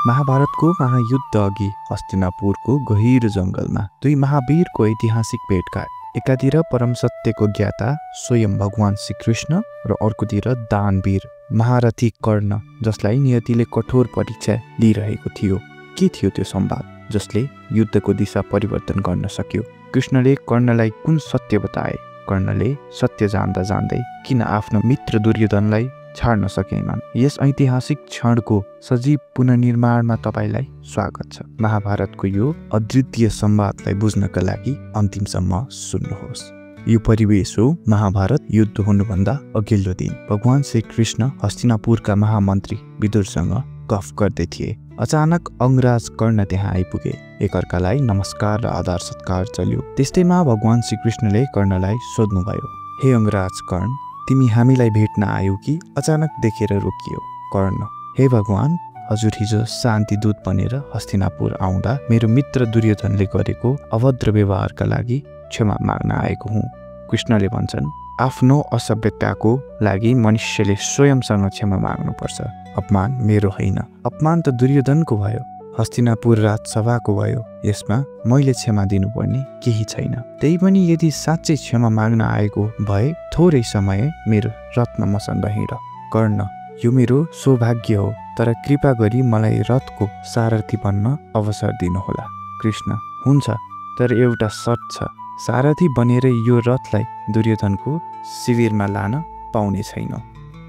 महाभारतको महायुद्ध अघि हस्तिनापुरको गहिरो जंगलमा दुई महावीरको ऐतिहासिक भेटघाट। एकातिर परम सत्यको ज्ञाता स्वयं भगवान श्रीकृष्ण र अर्कोतिर दानवीर महारथी कर्ण, जसलाई नियतिले कठोर परीक्षा लिइरहेको थियो। के थियो त्यो संवाद जसले युद्धको दिशा परिवर्तन गर्न सक्यो? कृष्णले कर्णलाई कुन सत्य बताए? कर्णले सत्य जान्दा जान्दै किन आफ्नो मित्र दुर्योधनलाई छाड्न सकेनन्? यस ऐतिहासिक क्षणको सजीव पुनर्निर्माणमा तपाईलाई स्वागत छ। महाभारतको यो अद्वितीय संवादलाई बुझ्नका लागि अन्तिमसम्म सुन्नुहोस्। यो परिवेश हो महाभारत युद्ध हुनुभन्दा अघिल्लो दिन। भगवान श्री कृष्ण हस्तिनापुरका महामन्त्री विदुरसँग गफ गर्दै थिए। अचानक अंगराज कर्ण त्यहाँ आइपुगे। एकअर्कालाई नमस्कार र आदर सत्कार चल्यो। त्यस्तैमा भगवान श्री कृष्णले कर्णलाई सोध्नुभयो, हे अंगराज कर्ण, तिमी हामीलाई भेट्न आयौ कि अचानक देखेर रोकियो? कर्ण, हे भगवान, हजुर हिजो शान्ति दूत बनेर हस्तिनापुर आउँदा मेरो मित्र दुर्योधनले गरेको अभद्र व्यवहारका लागि क्षमा माग्न आएको हुँ। कृष्णले भन्छन्, आफ्नो असभ्यताको लागि मनुष्यले स्वयंसँग क्षमा माग्नुपर्छ। अपमान मेरो होइन, अपमान त दुर्योधनको भयो, हस्तिनापुर राजसभाको भयो। यसमा मैले क्षमा दिनुपर्ने केही छैन। त्यही पनि यदि साँच्चै क्षमा माग्न आएको भए थोरै समय मेरो रथमा मसँग हिँड। कर्ण, यो मेरो सौभाग्य हो, तर कृपा गरी मलाई रथको सारथी बन्न अवसर दिनुहोला। कृष्ण, हुन्छ, तर एउटा शर्त छ, सारथी बनेर यो रथलाई दुर्योधनको शिविरमा लान पाउने छैन।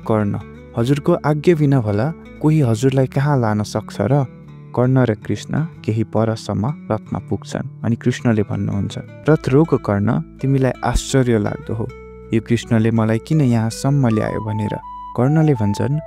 कर्ण, हजुरको आज्ञा बिना भला कोही हजुरलाई कहाँ लान सक्छ र? कर्ण र कृष्ण केही परसम्म रथमा पुग्छन् अनि कृष्णले भन्नुहुन्छ, रथ रोक कर्ण, तिमीलाई आश्चर्य लाग्दो हो यो कृष्णले मलाई किन यहाँसम्म ल्यायो भनेर। कर्णले भन्छन्,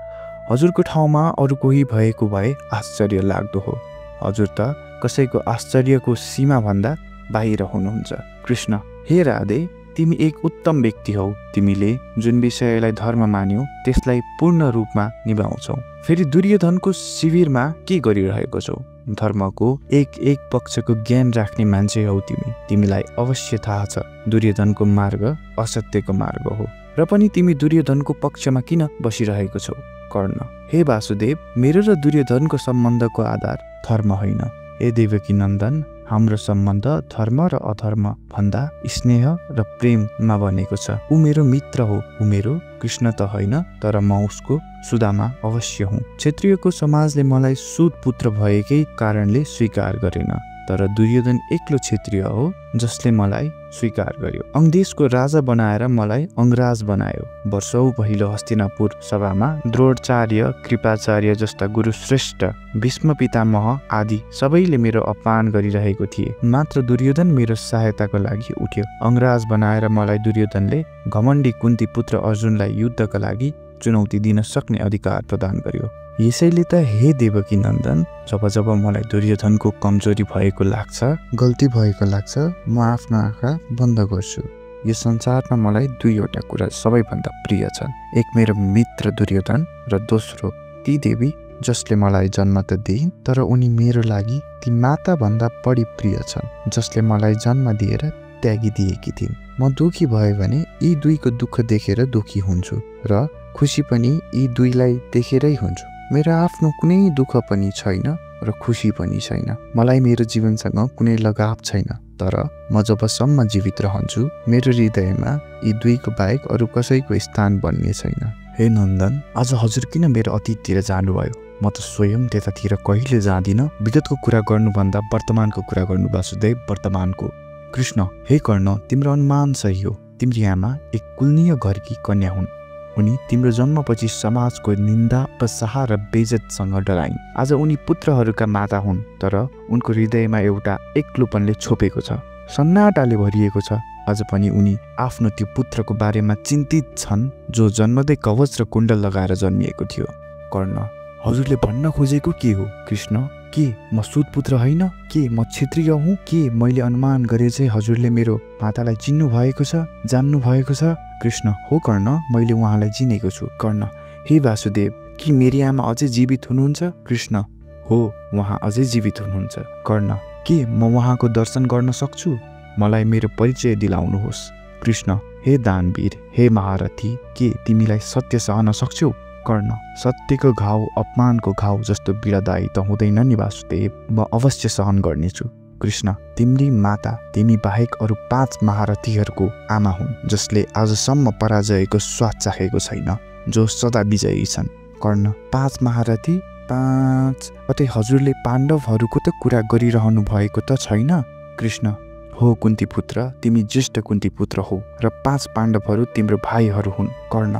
हजुरको ठाउँमा अरू कोही भएको भए आश्चर्य लाग्दो हो, हजुर त कसैको आश्चर्यको सीमा भन्दा बाहिर हुनुहुन्छ। कृष्ण, हे राधे, तिमी एक उत्तम व्यक्ति हौ। तिमीले जुन विषयलाई धर्म मान्यौ त्यसलाई पूर्ण रूपमा निभाउँछौ। फेरि दुर्योधनको शिविरमा के गरिरहेको छौ? धर्मको एक पक्षको ज्ञान राख्ने मान्छे हौ तिमी। तिमीलाई अवश्य थाहा छ दुर्योधनको मार्ग असत्यको मार्ग हो, र पनि तिमी दुर्योधनको पक्षमा किन बसिरहेको छौ? कर्ण, हे वासुदेव, मेरो र दुर्योधनको सम्बन्धको आधार धर्म होइन। हे देवकी नन्दन, हाम्रो सम्बन्ध धर्म र अधर्म भन्दा स्नेह र प्रेममा बनेको छ। ऊ मेरो मित्र हो, ऊ मेरो कृष्ण त होइन, तर म उसको सुदामा अवश्य हुँ। क्षत्रियको समाजले मलाई सुत पुत्र भएकै कारणले स्वीकार गरेन, तर दुर्योधन एक्लो क्षत्रिय हो जसले मलाई स्वीकार गर्यो। अंगदेशको राजा बनाएर मलाई अंगराज बनायो। वर्षौं पहिलो हस्तिनापुर सभामा द्रोणाचार्य, कृपाचार्य जस्ता गुरु श्रेष्ठ, भीष्म पितामह आदि सबैले मेरो अपमान गरिरहेको थिए। मात्र दुर्योधन मेरो सहायताको लागि उठ्यो। अंगराज बनाएर मलाई दुर्योधनले घमण्डी कुन्ती पुत्र अर्जुनलाई युद्धका लागि चुनौती दिन सक्ने अधिकार प्रदान गर्यो। यसैले त हे देवकी नन्दन, जब जब मलाई दुर्योधनको कमजोरी भएको लाग्छ, गल्ती भएको लाग्छ, म आफ्नो आँखा बन्द गर्छु। यो संसारमा मलाई दुईवटा कुरा सबैभन्दा प्रिय छन्। एक मेरो मित्र दुर्योधन र दोस्रो ती देवी जसले मलाई जन्म त दिइन्, तर उनी मेरो लागि ती माता भन्दा बढी प्रिय छन्, जसले मलाई जन्म दिएर त्यागी दिएकी थिइन्। म दुखी भए भने यी दुईको दुःख देखेर दुखी हुन्छु र खुसी पनि यी दुईलाई देखेरै हुन्छु। मेरो आफ्नो कुनै दुःख पनि छैन र खुसी पनि छैन। मलाई मेरो जीवनसँग कुनै लगाव छैन, तर म जबसम्म जीवित रहन्छु मेरो हृदयमा यी दुईको बाहेक अरू कसैको स्थान बन्ने छैन। हे नन्दन, आज हजुर किन मेरो अतीततिर जानुभयो? म त स्वयं त्यतातिर कहिले जाँदिन। विगतको कुरा गर्नुभन्दा वर्तमानको कुरा गर्नु वासुदेव, वर्तमानको। कृष्ण, हे कर्ण, तिम्रो अनुमान सही हो। तिम्रो आमा एक कुलनीय घरकी कन्या हुन्। उनी तिम्रो जन्मपछि समाजको निन्दा, प्रहार र बेइज्जतसँग डराइन्। आज उनी पुत्रहरूका माता हुन्, तर उनको हृदयमा एउटा एक्लोपनले छोपेको छ, सन्नाटाले भरिएको छ। आज पनि उनी आफ्नो त्यो पुत्रको बारेमा चिन्तित छन् जो जन्मदै कवच र कुण्डल लगाएर जन्मिएको थियो। कर्ण, हजुरले भन्न खोजेको के हो? कृष्ण, के म सुतपुत्र होइन? के म क्षत्रिय हुँ? के मैले अनुमान गरे चाहिँ हजुरले मेरो मातालाई चिन्नु भएको छ, जान्नु भएको छ? कृष्ण, हो कर्ण, मैले उहाँलाई चिनेको छु। कर्ण, हे वासुदेव, कि मेरी आमा अझै जीवित हुनुहुन्छ? कृष्ण, हो, उहाँ अझै जीवित हुनुहुन्छ। कर्ण, के म उहाँको दर्शन गर्न सक्छु? मलाई मेरो परिचय दिलाउनुहोस्। कृष्ण, हे दानवीर, हे महारथी, के तिमीलाई सत्य सहन सक्छौ? कर्ण, सत्यको घाउ अपमानको घाउ जस्तो पीडादायी त हुँदैन नि वासुदेव, म अवश्य सहन गर्नेछु। कृष्ण, तिम्री माता तिमी बाहेक अरू 5 महारथीहरूको आमा हुन् जसले आजसम्म पराजयको स्वाद चाखेको छैन, जो सदा विजयी छन्। कर्ण, 5 महारथी? 5? कतै हजुरले पाण्डवहरूको त कुरा गरिरहनु भएको त छैन? कृष्ण, हो कुन्ती पुत्र, तिमी ज्येष्ठ कुन्ती पुत्र हो र 5 पाण्डवहरू तिम्रो भाइहरू हुन्। कर्ण,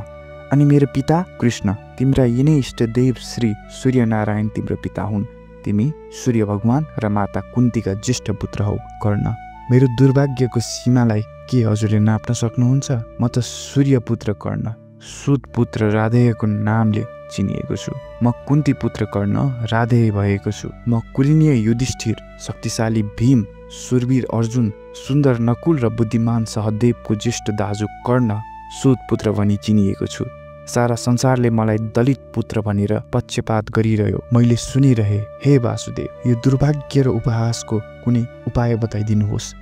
अनि मेरो पिता? कृष्ण, तिम्रा यिनै इष्टदेव श्री सूर्यनारायण तिम्रो पिता हुन्। तिमी सूर्य भगवान र माता कुन्तीका ज्येष्ठ पुत्र हौ। कर्ण, मेरो दुर्भाग्यको सीमालाई के हजुरले नाप्न सक्नुहुन्छ? म त सूर्य पुत्र कर्ण, सुत पुत्र राधेयको नामले चिनिएको छु। म कुन्ती पुत्र कर्ण, राधेय भएको छु। म कुलीनीय युधिष्ठिर, शक्तिशाली भीम, सुरवीर अर्जुन, सुन्दर नकुल र बुद्धिमान सहदेवको ज्येष्ठ दाजु कर्ण, सुत पुत्र भनी चिनिएको छु। सारा संसारले मलाई दलित पुत्र भनेर पक्षपात गरिरह्यो, मैले सुनिरहे। हे वासुदेव, यो दुर्भाग्य र उपहासको कुनै उपाय बताइदिनुहोस्।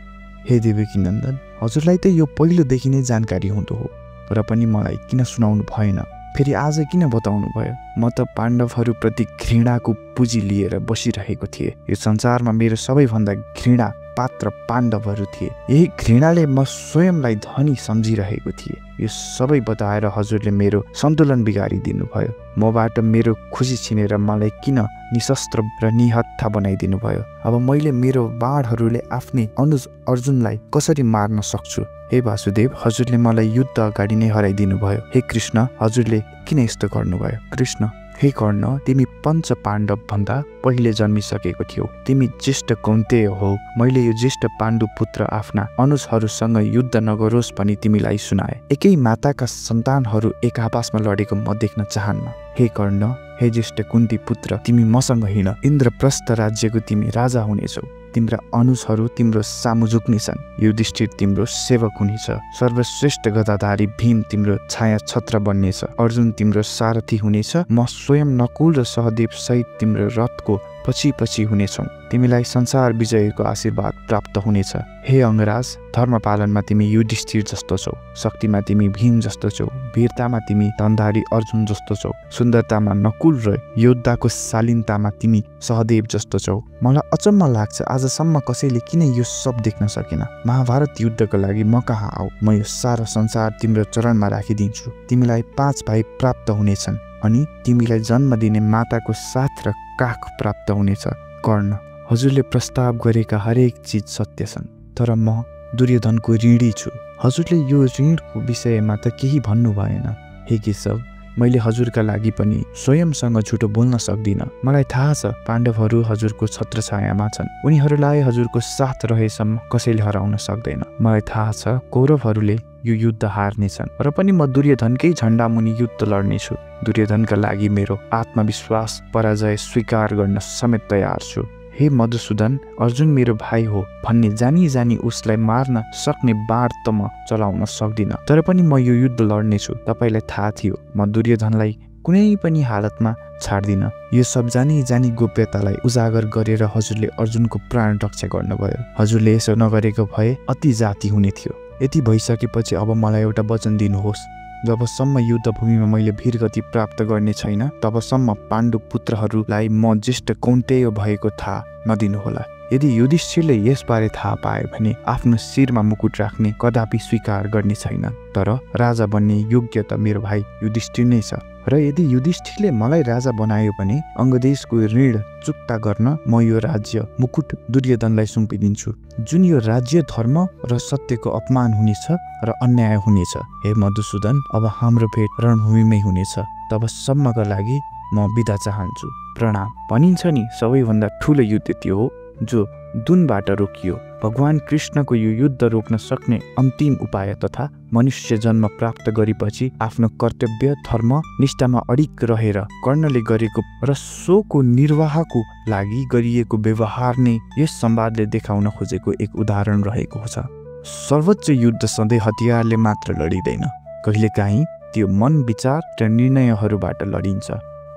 हे देवकी नन्दन, हजुरलाई त यो पहिलोदेखि नै जानकारी हुँदो हो, र पनि मलाई किन सुनाउनु भएन? फेरि आज किन बताउनु भयो? म त पाण्डवहरूप्रति घृणाको पुँजी लिएर बसिरहेको थिएँ। यो संसारमा मेरो सबैभन्दा घृणा पात्र पाण्डवहरू थिए। यही घृणाले म स्वयंलाई धनी सम्झिरहेको थिएँ। यो सबै बताएर हजुरले मेरो सन्तुलन बिगारिदिनु भयो। मबाट मेरो खुसी छिनेर मलाई किन निशस्त्र र निहत्था बनाइदिनु भयो? अब मैले मेरो बाणहरूले आफ्नै अनुज अर्जुनलाई कसरी मार्न सक्छु? हे वासुदेव, हजुरले मलाई युद्ध अगाडि नै हराइदिनु भयो। हे कृष्ण, हजुरले किन यस्तो गर्नुभयो? कृष्ण, हे कर्ण, तिमी पञ्च पाण्डव भन्दा पहिले जन्मिसकेको थियौ। तिमी ज्येष्ठ कौन्तेय हो। मैले यो ज्येष्ठ पाण्डु पुत्र आफ्ना अनुजहरूसँग युद्ध नगरोस् भनी तिमीलाई सुनाए। एकै माताका सन्तानहरू एक आपसमा लडेको म देख्न चाहन्न। हे कर्ण, हे ज्येष्ठ कुन्ती पुत्र, तिमी मसँग हिँड। इन्द्रप्रस्थ राज्यको तिमी राजा हुनेछौ। तिम्रा अनुजहरू तिम्रो सामु झुक्नेछन्। युधिष्ठिर तिम्रो सेवक हुनेछ। सर्वश्रेष्ठ गदाधारी भीम तिम्रो छाया छत्र बन्नेछ। अर्जुन तिम्रो सारथी हुनेछ। म स्वयं नकुल र सहदेव सहित तिम्रो रथको पछि पछि हुनेछौ। तिमीलाई संसार विजयको आशीर्वाद प्राप्त हुनेछ। हे अंगराज, धर्म पालनमा तिमी युधिष्ठिर जस्तो छौ। शक्तिमा तिमी भीम जस्तो छौ। वीरतामा तिमी धनधारी अर्जुन जस्तो छौ। सुन्दरतामा नकुल र योद्धाको शालीनतामा तिमी सहदेव जस्तो छौ। मलाई अचम्म लाग्छ आजसम्म कसैले किन यो सब देख्न सकेन। महाभारत युद्धको लागि म कहाँ आऊ? म यो सारा संसार तिम्रो चरणमा राखिदिन्छु। तिमीलाई 5 भाइ प्राप्त हुनेछन् अनि तिमीलाई जन्म दिने माताको साथ र काख प्राप्त हुनेछ। कर्ण, हजुरले प्रस्ताव गरेका हरेक चिज सत्य छन्, तर म दुर्योधनको ऋणी छु। हजुरले यो ऋणको विषयमा त केही भन्नु भएन। हे केशव, मैले हजुरका लागि पनि स्वयंसँग झुटो बोल्न सक्दिनँ। मलाई थाहा छ पाण्डवहरू हजुरको छत्रछायामा छन्। उनीहरूलाई हजुरको साथ रहेसम्म कसैले हराउन सक्दैन। मलाई थाहा छ कौरवहरूले यो युद्ध हार्नेछन्, र पनि म दुर्योधनकै झण्डा मुनि युद्ध लड्नेछु। दुर्योधनका लागि मेरो आत्मविश्वास पराजय स्वीकार गर्न समेत तयार छु। हे मधुसूदन, अर्जुन मेरो भाइ हो भन्ने जानी जानी उसलाई मार्न सक्ने बाण त म चलाउन सक्दिनँ, तर पनि म यो युद्ध लड्नेछु। तपाईँलाई थाहा थियो म दुर्योधनलाई कुनै पनि हालतमा छाड्दिनँ। यो सब जानी जानी गोप्यतालाई उजागर गरेर हजुरले अर्जुनको प्राण रक्षा गर्नुभयो। हजुरले यसो नगरेको भए अति जाति हुने थियो। यति भइसकेपछि अब मलाई एउटा वचन दिनुहोस्। जबसम्म युद्धभूमिमा मैले वीरगति प्राप्त गर्ने छैन, तबसम्म पाण्डु पुत्रहरूलाई म ज्येष्ठ कौन्तेय भएको थाहा नदिनुहोला। यदि युधिष्ठिरले यसबारे थाहा पाए भने आफ्नो शिरमा मुकुट राख्ने कदापि स्वीकार गर्ने छैन। तर राजा बन्ने योग्य त मेरो भाइ युधिष्ठिर नै छ, र यदि युधिष्ठिरले मलाई राजा बनायो भने अंगदेशको ऋण चुक्ता गर्न म यो राज्य मुकुट दुर्योधनलाई सुम्पिदिन्छु, जुन यो राज्य धर्म र सत्यको अपमान हुनेछ र अन्याय हुनेछ। हे मधुसूदन, अब हाम्रो भेट रणभूमिमै हुनेछ। तबसम्मका लागि म बिदा चाहन्छु। प्रणाम। भनिन्छ नि सबैभन्दा ठुलो युद्ध त्यो हो जो दुनबाट रोकियो। भगवान कृष्णको यो युद्ध रोक्न सक्ने अन्तिम उपाय तथा मनुष्य जन्म प्राप्त गरेपछि आफ्नो कर्तव्य धर्म निष्ठामा अडिग रहेर कर्णले गरेको र सोको निर्वाहको लागि गरिएको व्यवहार नै यस संवादले देखाउन खोजेको एक उदाहरण रहेको छ। सर्वोच्च युद्ध सधैँ हतियारले मात्र लडिँदैन, कहिलेकाहीँ त्यो मन विचार र निर्णयहरूबाट लडिन्छ।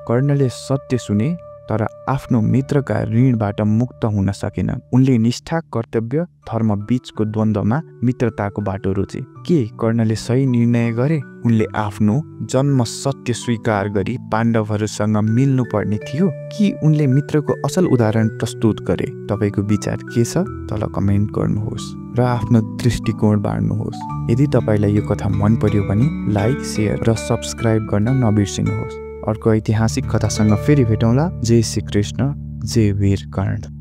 कर्णले सत्य सुने तर आफ्नो मित्रका ऋणबाट मुक्त हुन सकेनन्। उनले निष्ठा, कर्तव्य, धर्म बीचको द्वन्द्वमा मित्रताको बाटो रोजे। के कर्णले सही निर्णय गरे? उनले आफ्नो जन्म सत्य स्वीकार गरी पाण्डवहरूसँग मिल्नु पर्ने थियो कि उनले मित्रको असल उदाहरण प्रस्तुत गरे? तपाईको विचार के छ? तल कमेन्ट गर्नुहोस् र आफ्नो दृष्टिकोण बाँड्नुहोस्। यदि तपाईलाई यो कथा मन पर्यो भने लाइक, शेयर र सब्स्क्राइब गर्न नबिर्सिनुहोस्। अर्को ऐतिहासिक कथासँग फेरि भेटौँला। जय श्री कृष्ण, जय वीर कर्ण।